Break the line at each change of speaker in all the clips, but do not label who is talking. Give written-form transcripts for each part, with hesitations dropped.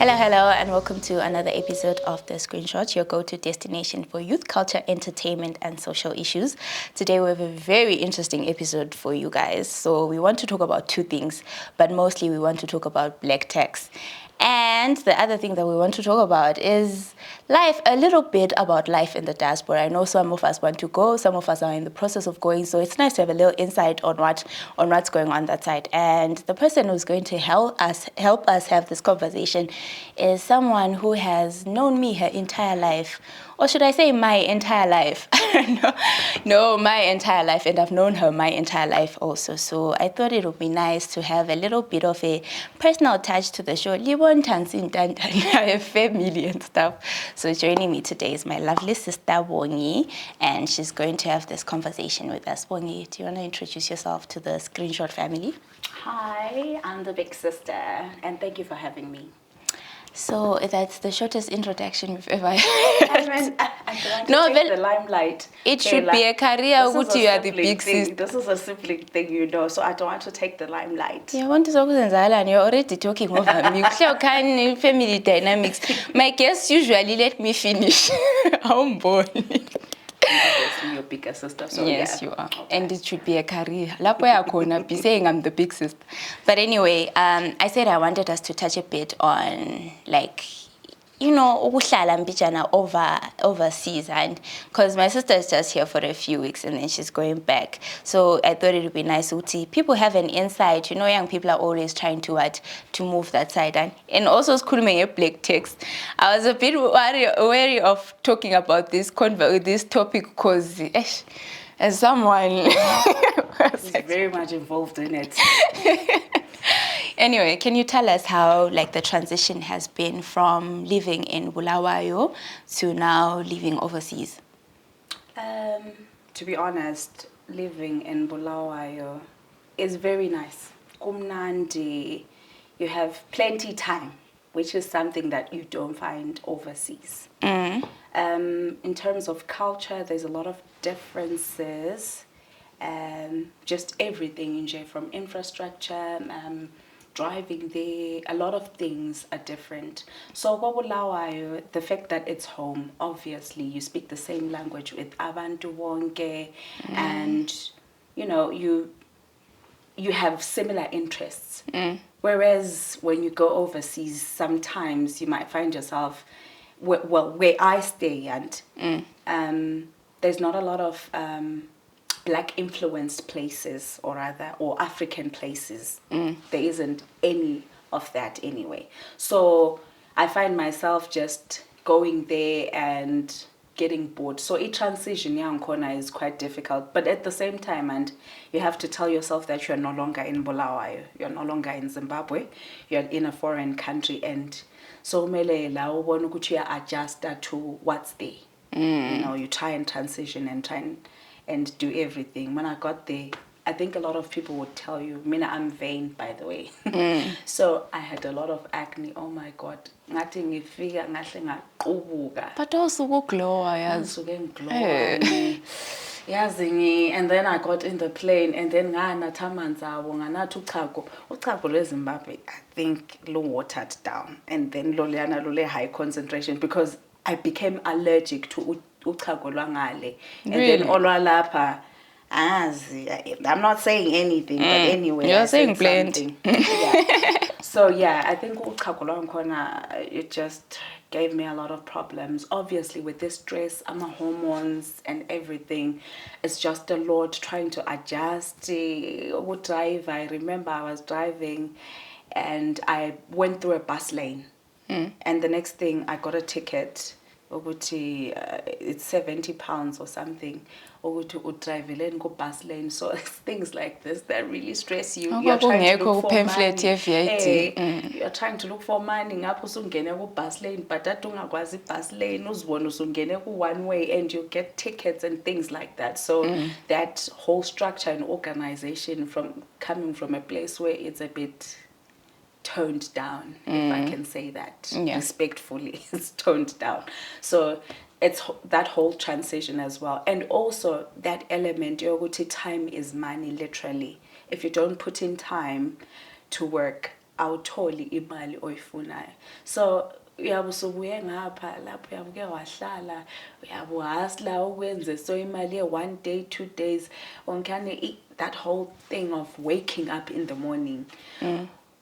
Hello, and welcome to another episode of The Screenshot, your go-to destination for youth culture, entertainment, and social issues. Today, we have a very interesting episode for you guys. So we want to talk about two things, but mostly we want to talk about black tax. And the other thing that we want to talk about is life, a little bit about life in the diaspora. I know some of us want to go, some of us are in the process of going, so it's nice to have a little insight on what's going on that side. And the person who's going to help us have this conversation is someone who has known me her entire life. Or should I say my entire life? No, my entire life. And I've known her my entire life also. So I thought it would be nice to have a little bit of a personal touch to the show. A family and stuff. So joining me today is my lovely sister, Bongie. And she's going to have this conversation with us. Bongie, do you want to introduce yourself to the Screenshot family?
Hi, I'm the big sister. And thank you for having me.
So that's the shortest introduction we've ever had.
I don't take the limelight.
It should be a career. You are the big sister.
This is a sibling thing, you know, so I don't want to take the limelight.
Yeah, I want to talk to Zala, and you're already talking over me. Kind family dynamics. My guests usually let me finish. I'm born.
Obviously, your bigger sister. So
yes,
yeah.
you are. Okay. And it should be a career. Lapo be saying I'm the big sister. But anyway, I said I wanted us to touch a bit on, like, you know, overseas, and because my sister is just here for a few weeks and then she's going back. So I thought it would be nice, Uti. People have an insight. You know, young people are always trying to move that side. And also, school a black text. I was a bit wary of talking about this topic because as someone
who's very much involved in it.
Anyway, can you tell us how, like, the transition has been from living in Bulawayo to now living overseas?
To be honest, living in Bulawayo is very nice. Kumnandi, you have plenty time, which is something that you don't find overseas. In terms of culture, there's a lot of differences. Just everything in J, from infrastructure, driving there, a lot of things are different. So Bulawayo, the fact that it's home, obviously you speak the same language with abantu wonke, and you know, you have similar interests. Whereas when you go overseas, sometimes you might find yourself, where I stay, and there's not a lot of black influenced places, or African places. There isn't any of that anyway. So I find myself just going there and getting bored. So a transition is quite difficult. But at the same time, and you have to tell yourself that you're no longer in Bulawayo, you're no longer in Zimbabwe, you're in a foreign country, and so you adjust to what's there. You know, you try and transition and do everything. When I got there, I think a lot of people would tell you, Mina, I'm vain, by the way. So I had a lot of acne. Oh my God. But
also go glow,
and then I got in the plane, and then Zimbabwe, I think low watered down, and then lole high concentration, because I became allergic to uchago lwangale. And then olwalapha, I'm not saying anything, but anyway,
you're saying plenty.
Yeah. So yeah, I think uchago lwangkhona, it just gave me a lot of problems. Obviously, with this stress, my hormones and everything, it's just a lot trying to adjust. Drive. I remember I was driving, and I went through a bus lane, and the next thing I got a ticket. It's £70 or something. Drive lane, go bus lane. So it's things like this that really stress you. You're trying to look for money. You're trying to look for money. Bus lane, but that don't bus lane. One way, and you get tickets and things like that. So that whole structure and organization, from coming from a place where it's a bit toned down, if I can say that respectfully, it's toned down. So it's that whole transition as well, and also that element, time is money, literally. If you don't put in time to work, awutholi imali oyifunayo. So uyabo sobuye ngapha lapho uyabuke wahlala uyabo hasla ukwenze so imali ye 1 day 2 days onkane that whole thing of waking up in the morning.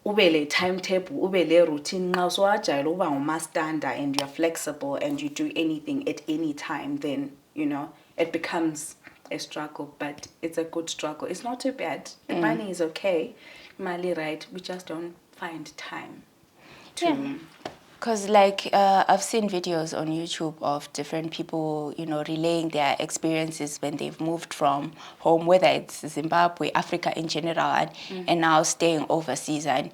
Ube le timetable, ube le routine nxa uswajayela ukuba ngumastanda and you're flexible and you do anything at any time, then you know it becomes a struggle, but it's a good struggle. It's not too bad. The money is okay, mali right, we just don't find time to
Because like I've seen videos on YouTube of different people, you know, relaying their experiences when they've moved from home, whether it's Zimbabwe, Africa in general, and now staying overseas. And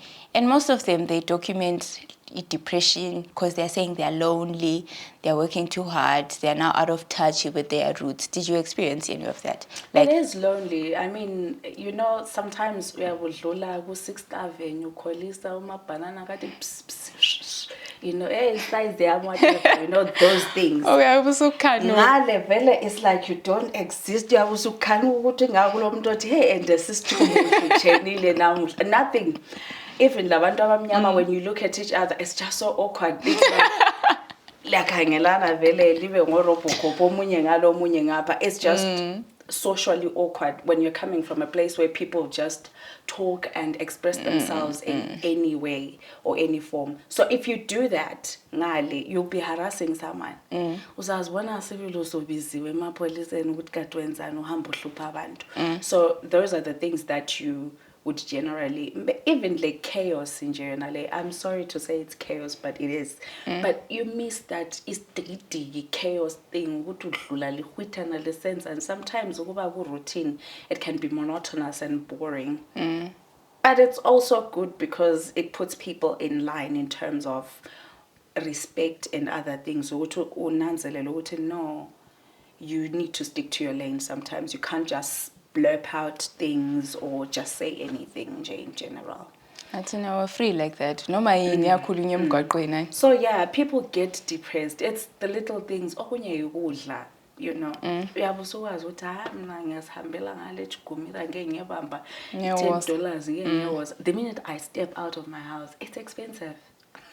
most of them, they document depression because they're saying they're lonely, they're working too hard, they're now out of touch with their roots. Did you experience any of that?
Like, it is lonely. I mean, you know, sometimes we are with Lola, go 6th Avenue, Kolisa, uma banana, you know, size there, whatever, you know, those things.
Oh, I was so kind.
It's like you don't exist. You are so kind. Hey, and the system nothing. Even when you look at each other, it's just so awkward. It's just socially awkward when you're coming from a place where people just talk and express themselves in any way or any form. So if you do that, you'll be harassing someone. So those are the things that you would generally, even like chaos in general. I'm sorry to say it's chaos, but it is. But you miss that chaos thing, and sometimes routine, it can be monotonous and boring. But it's also good because it puts people in line in terms of respect and other things. No, you need to stick to your lane sometimes. You can't just blurp out things or just say anything in general.
That's we're free like that. No,
So yeah, people get depressed. It's the little things. You know, $10. The minute I step out of my house, it's expensive.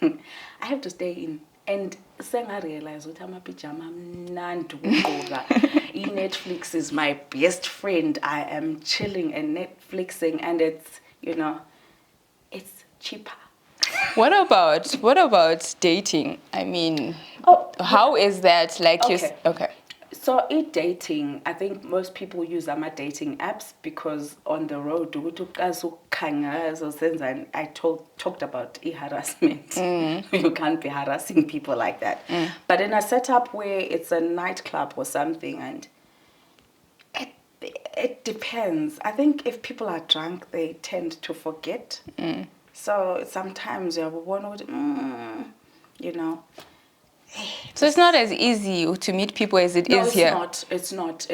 I have to stay in. And I realize what I'm a pajama Netflix is my best friend. I am chilling and Netflixing, and it's, you know, it's cheaper.
What about dating? I mean, how is that? Like okay.
So dating, I think most people use dating apps because on the road, I talked about harassment. You can't be harassing people like that. But in a setup where it's a nightclub or something, and it depends. I think if people are drunk, they tend to forget. So sometimes you know.
So it's not as easy to meet people as it is here.
It's not.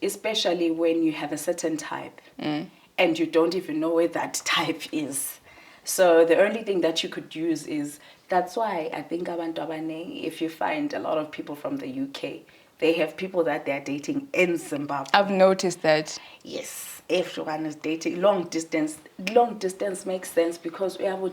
Especially when you have a certain type and you don't even know where that type is. So the only thing that you could use is, that's why I think if you find a lot of people from the UK, they have people that they're dating in Zimbabwe.
I've noticed that.
Yes. Everyone is dating long distance. Long distance makes sense because we have a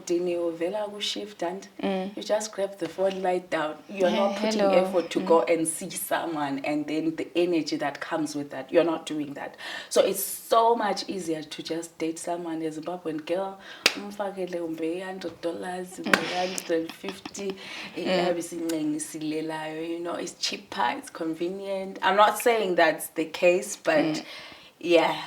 shift and you just grab the phone, light down. You're not putting effort to go and see someone, and then the energy that comes with that, you're not doing that. So it's so much easier to just date someone as a Zimbabwean girl. $100, $150. You know, it's cheaper, it's convenient. I'm not saying that's the case, but yeah.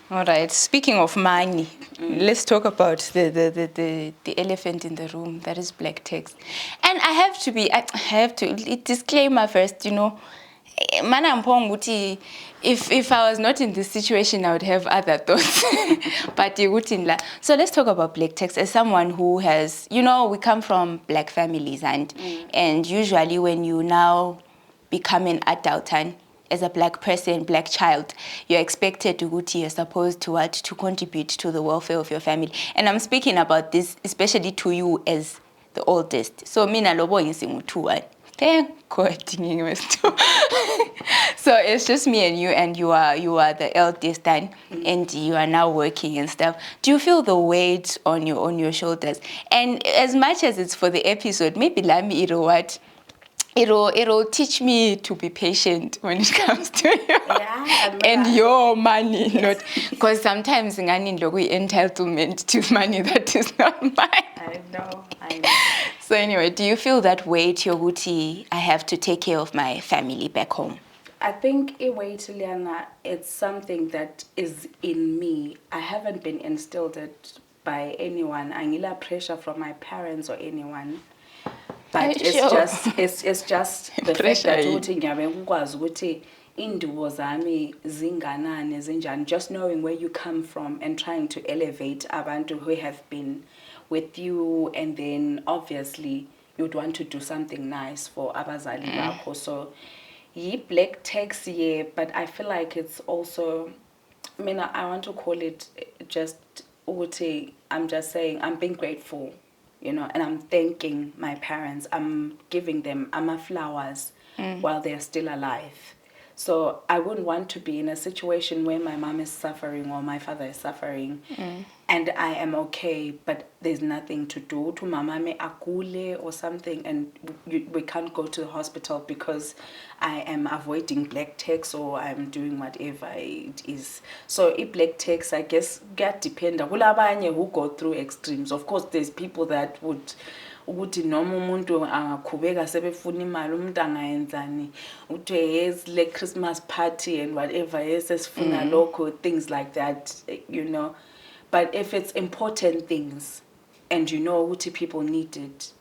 All right. Speaking of money, let's talk about the elephant in the room, that is black text. And I have to disclaimer first, you know. If I was not in this situation, I would have other thoughts. But so let's talk about black text. As someone who has, you know, we come from black families, and usually when you now become an adult and as a black person, black child, you're expected you're supposed to contribute to the welfare of your family. And I'm speaking about this especially to you as the oldest. So mina lobo insingu Thank God. So it's just me and you are the eldest and you are now working and stuff. Do you feel the weight on your shoulders? And as much as it's for the episode, maybe let me what it'll teach me to be patient when it comes to you and your money, not because sometimes we entitlement to money that is not mine.
I know.
So anyway, do you feel that weight, Yoguti, I have to take care of my family back home?
I think Liana, it's something that is in me. I haven't been instilled it by anyone. I need pressure from my parents or anyone. But it's just the fact that just knowing where you come from and trying to elevate abantu who have been with you, and then obviously you'd want to do something nice for abazali bakho. So black text, yeah, but I feel like it's also, I want to call it just I'm just saying I'm being grateful, and I'm thanking my parents. I'm giving them flowers while they're still alive. So I wouldn't want to be in a situation where my mom is suffering or my father is suffering and I am okay, but there's nothing to do to mama me akule or something, and we can't go to the hospital because I am avoiding black text or I'm doing whatever it is. So if black text, I guess, get dependent. Who go through extremes. Of course, there's people that would ukuthi noma umuntu angakhubeka sebefuna imali umuntu angayenzani uthi yes le Christmas party and whatever yes esifuna lokho, things like that, but if it's important things and ukuthi people need it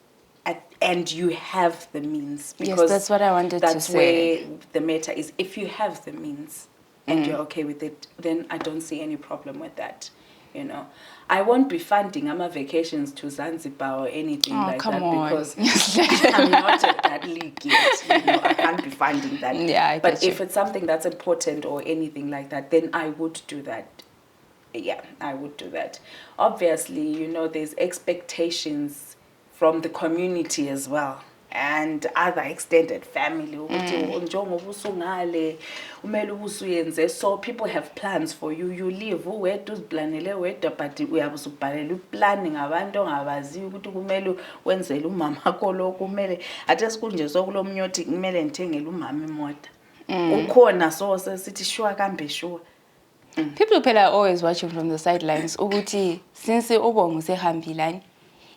and you have the means, because
yes, that's what I wanted to say.
That's where the matter is. If you have the means and you're okay with it, then I don't see any problem with that. I won't be funding vacations to Zanzibar or anything like that because I'm not at that league yet. I can't be funding that.
Yeah,
but if it's something that's important or anything like that, then I would do that. Yeah, I would do that. Obviously, there's expectations from the community as well and other extended family. So people have plans for you. You live where to planele but we have to planning abantu ongabaziyo ukuthi kumele wenzele umama akho lokho kumele athi kunje sokulo mnyothi kumele ngithengele umama imoto. Ukhona so sithi sure kambe sure.
People are always watching from the sidelines ukuthi since ubongo sehambile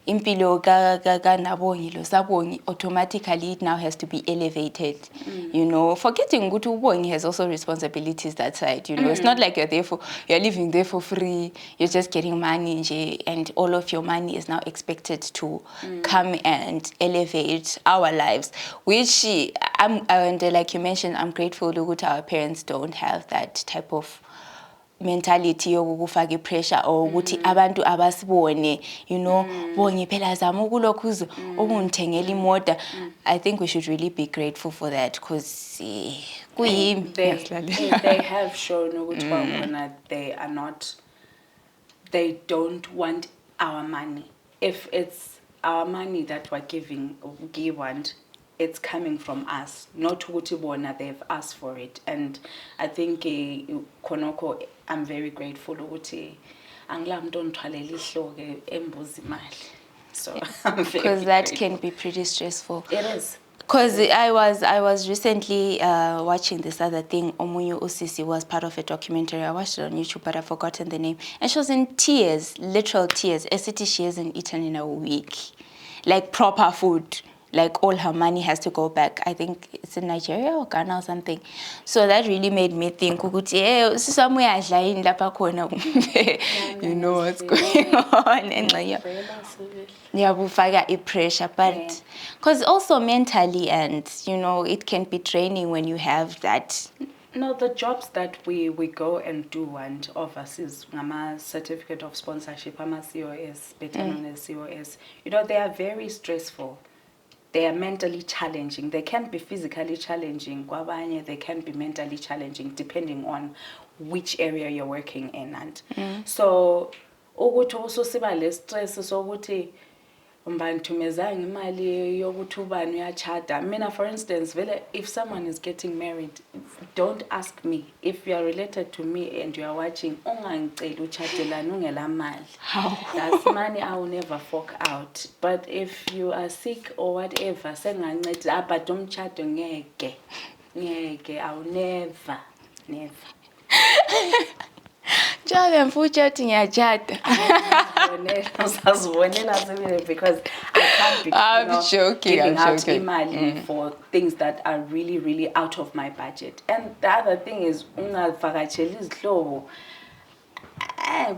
impilo ka nabongi lo sabongi automatically it now has to be elevated. Forgetting ukuthi ubongi has also responsibilities that side. It's not like you're living there for free, you're just getting money nje, and all of your money is now expected to come and elevate our lives, which and like you mentioned, I'm grateful ukuthi our parents don't have that type of mentality yokufaka pressure or ukuthi abantu abasibone bonke phela zama ukulokhuzo okungithengela imoto. I think we should really be grateful for that because
they have shown ukuthi they don't want our money. If it's our money that we're giving, we want, it's coming from us, not ukuthi bona they've asked for it. And I think Konoko, I'm very grateful ukuthi angila muntu onithwalela ihloke embuza imali. So
because that can be pretty stressful.
It is.
Because I was recently watching this other thing. Omunyu Usisi was part of a documentary. I watched it on YouTube, but I've forgotten the name. And she was in tears, literal tears. She hasn't eaten in a week, like proper food. Like all her money has to go back. I think it's in Nigeria or Ghana or something. So that really made me think, somewhere what's going on. And we fire a pressure, but because also mentally and it can be draining when you have that.
No, the jobs that we go and do and overseas, certificate of sponsorship, COS, better known as COS, they are very stressful. They are mentally challenging. They can be physically challenging. They can be mentally challenging depending on which area you're working in. And so, also siba less stress. So, umbanithumezanga imali yokuthi ubani uyachata. Mina, for instance, if someone is getting married, don't ask me. If you are related to me and you are watching, ungangiceli uchatelana ungela mali. That's money I will never fork out. But if you are sick or whatever, senganceda but umchato ngeke. Ngeke, I will never.
Jale mfucha ngiyachata.
Because I can't be giving out imali for things that are really, really out of my budget. And the other thing is, ungavakatshela izihlobo.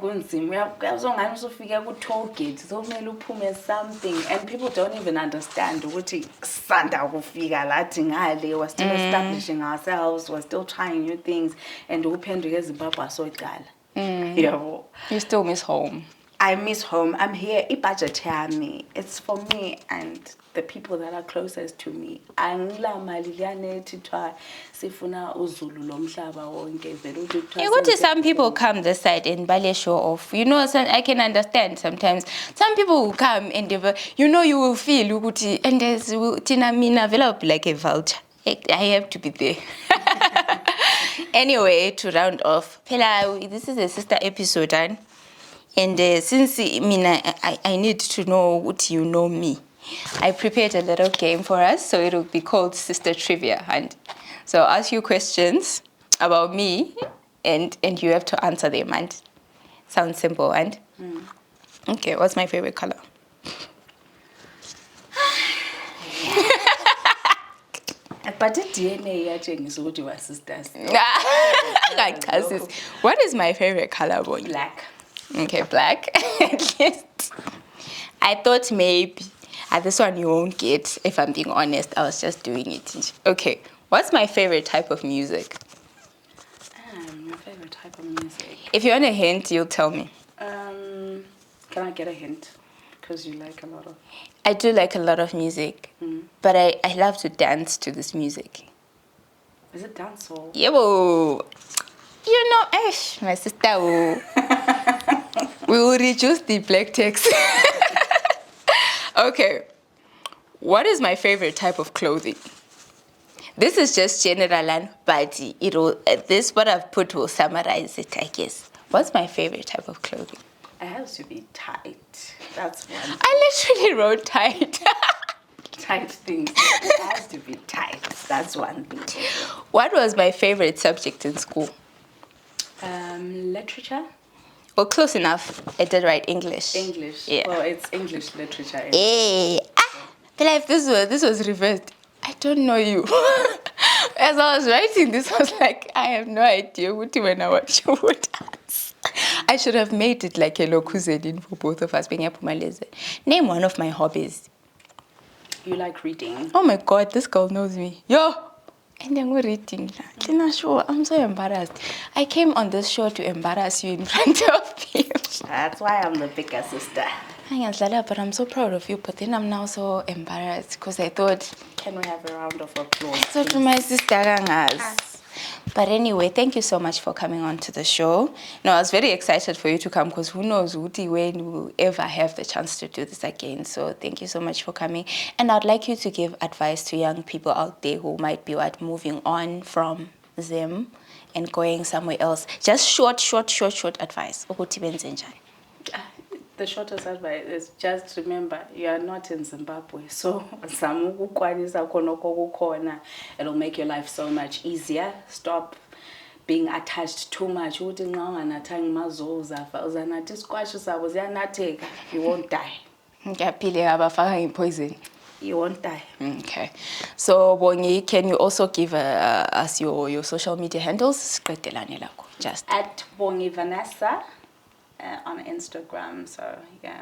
Kunzima uyazongani usufika ku-toll gate sokumele uphume something and people don't even understand ukuthi kusanda ukufika lathi ngale. We're still establishing ourselves, we're still trying new things, and uphenduke eZimbabwe asoyiqala.
You still miss home.
I miss home. I'm here. Ibudget yami. It's for me and the people that are closest to me. Angila mali liyanethi thwa sifuna uzulu lomhlaba wonke vele uthi
ukuthi some people come this side and bale show off. You know, I can understand sometimes. Some people will come and you will feel ukuthi and tina mina vele be like a vulture. I have to be there. Anyway, to round off, Phela, this is a sister episode, and since I need to know what you know me, I prepared a little game for us, so it will be called Sister Trivia Hunt. So I'll ask you questions about me, and you have to answer them. And sounds simple, and okay, what's my favorite color?
But the DNA yatshengisa ukuthi we sisters.
What is my favorite color, boy?
Black.
Okay, black. At least. I thought maybe this one you won't get, if I'm being honest. I was just doing it. Okay, what's my favorite type of music?
My favorite type of music.
If you want a hint, you'll tell me.
Can I get a hint? Because you like a lot of...
I do like a lot of music, but I love to dance to this music.
Is it dancehall?
Yeah, you know, my sister. We will reduce the black text. Okay, what is my favorite type of clothing? This is just general, but this what I've put will summarize it, I guess. What's my favorite type of clothing?
It has to be tight. That's one.
I literally wrote tight.
Tight things. It has to be tight. That's one thing.
What was my favorite subject in school?
Literature.
Well, close enough. I did write English.
English.
Yeah.
Well, it's English literature.
Hey. If this was reversed, I don't know you. As I was writing this, I was like, I have no idea what when I watch you would dance. I should have made it like a lokuzedin for both of us. Name one of my hobbies.
You like reading?
Oh my God, this girl knows me. Yo! And then we're reading. I'm so embarrassed. I came on this show to embarrass you in front of people.
That's why I'm the bigger sister.
But I'm so proud of you. But then I'm now so embarrassed because I thought...
Can we have a round of applause?
I thought my sister. But anyway, thank you so much for coming on to the show. No, I was very excited for you to come because who knows when we'll ever have the chance to do this again. So thank you so much for coming. And I'd like you to give advice to young people out there who might be moving on from them and going somewhere else. Just short advice.
The shortest advice is just remember you are not in Zimbabwe, so it'll make your life so much easier. Stop being attached too much. You won't die. You won't die.
Okay. So, Bongie, can you also give us your social media handles? Just
at Bongie Vanessa. On Instagram, so yeah.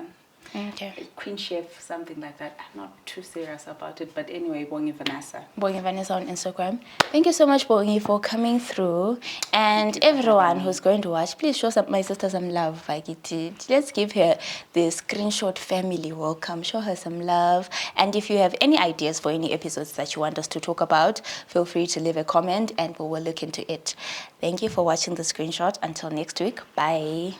Okay.
Queen Chef, something like that. I'm not too serious about it, but anyway, Bongie Vanessa.
Bongie Vanessa on Instagram. Thank you so much, Bongie, for coming through. And everyone who's going to watch, please show my sister some love. Let's give her the screenshot family welcome. Show her some love. And if you have any ideas for any episodes that you want us to talk about, feel free to leave a comment and we will look into it. Thank you for watching the screenshot. Until next week, bye.